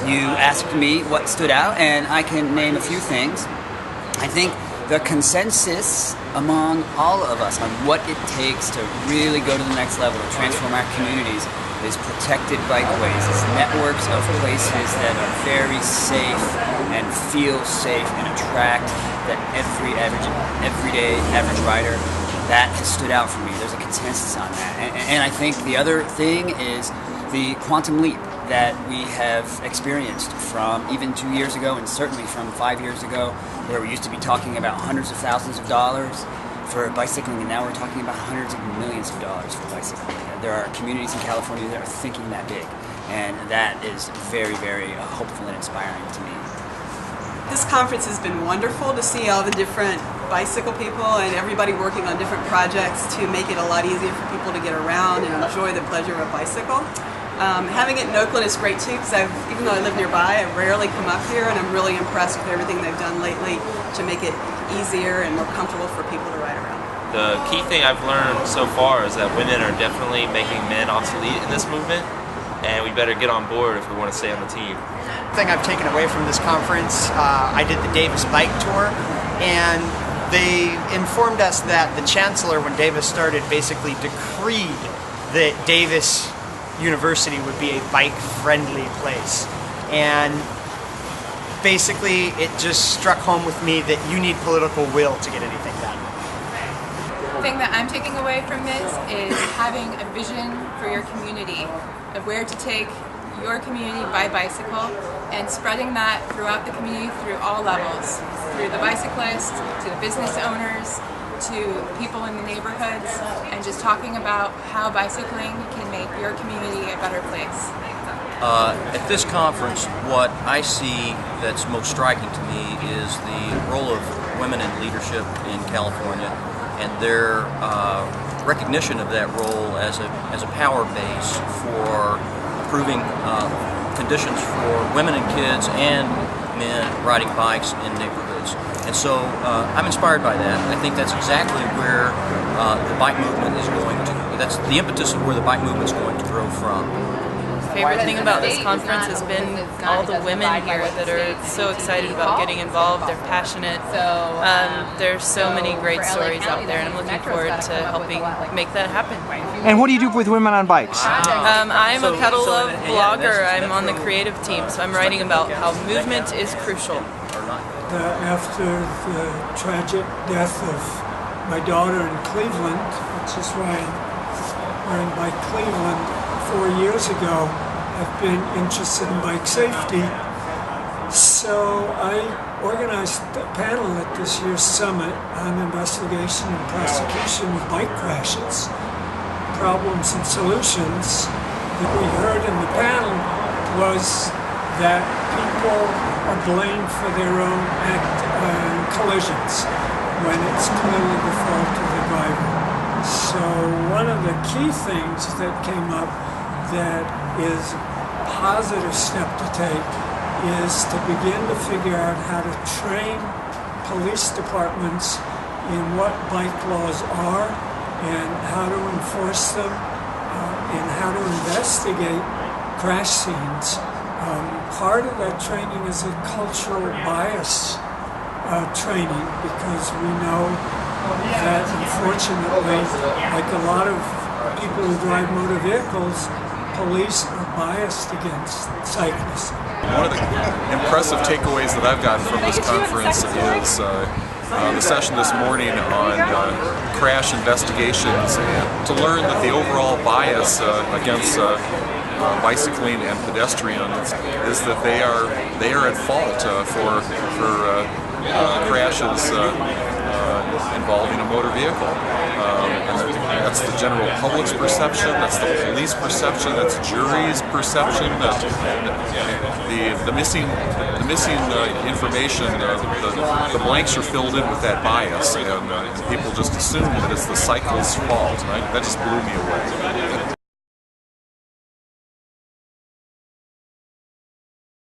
You asked me what stood out, and I can name a few things. I think the consensus among all of us on what it takes to really go to the next level, to transform our communities, is protected bikeways, is networks of places that are very safe and feel safe and attract that everyday average rider. That has stood out for me. There's a consensus on that. And I think the other thing is the quantum leap that we have experienced from even 2 years ago, and certainly from 5 years ago, where we used to be talking about hundreds of thousands of dollars for bicycling, and now we're talking about hundreds of millions of dollars for bicycling. There are communities in California that are thinking that big, and that is very, very hopeful and inspiring to me. This conference has been wonderful to see all the different bicycle people and everybody working on different projects to make it a lot easier for people to get around and enjoy the pleasure of a bicycle. Having it in Oakland is great too, because even though I live nearby, I rarely come up here, and I'm really impressed with everything they've done lately to make it easier and more comfortable for people to ride around. The key thing I've learned so far is that women are definitely making men obsolete in this movement, and we better get on board if we want to stay on the team. The thing I've taken away from this conference, I did the Davis bike tour, and they informed us that the chancellor, when Davis started, basically decreed that Davis University would be a bike-friendly place. And basically, it just struck home with me that you need political will to get anything done. The thing that I'm taking away from this is having a vision for your community of where to take your community by bicycle and spreading that throughout the community through all levels, through the bicyclists, to the business owners, to people in the neighborhoods, and just talking about how bicycling can make your community a better place. At this conference, what I see that's most striking to me is the role of women in leadership in California and their recognition of that role as a power base for improving conditions for women and kids and men riding bikes in neighborhoods. And so I'm inspired by that. I think that's exactly where the bike movement is going to, that's the impetus of where the bike movement is going to grow from. My favorite thing about this conference has been all the women here that are so excited about getting involved. They're passionate. There's so many great stories out there, and I'm looking forward to helping make that happen. And what do you do with women on bikes? I'm a pedal love blogger. I'm on the creative team, so I'm writing about how movement is crucial. After the tragic death of my daughter in Cleveland, which is riding by Cleveland 4 years ago, I've been interested in bike safety. So I organized a panel at this year's summit on investigation and prosecution of bike crashes, problems and solutions. What we heard in the panel was that people are blamed for their own collisions when it's clearly the fault of the driver. So one of the key things that came up that is a positive step to take is to begin to figure out how to train police departments in what bike laws are and how to enforce them and how to investigate crash scenes. Part of that training is a cultural bias training, because we know that unfortunately, like a lot of people who drive motor vehicles, police are biased against cyclists. One of the impressive takeaways that I've gotten from this conference is the session this morning on crash investigations, and to learn that the overall bias against bicycling and pedestrians is that they are at fault for crashes involving a motor vehicle. And that's the general public's perception, that's the police perception, that's jury's perception, that the missing information, the blanks are filled in with that bias, and people just assume that it's the cyclist's fault. That just blew me away.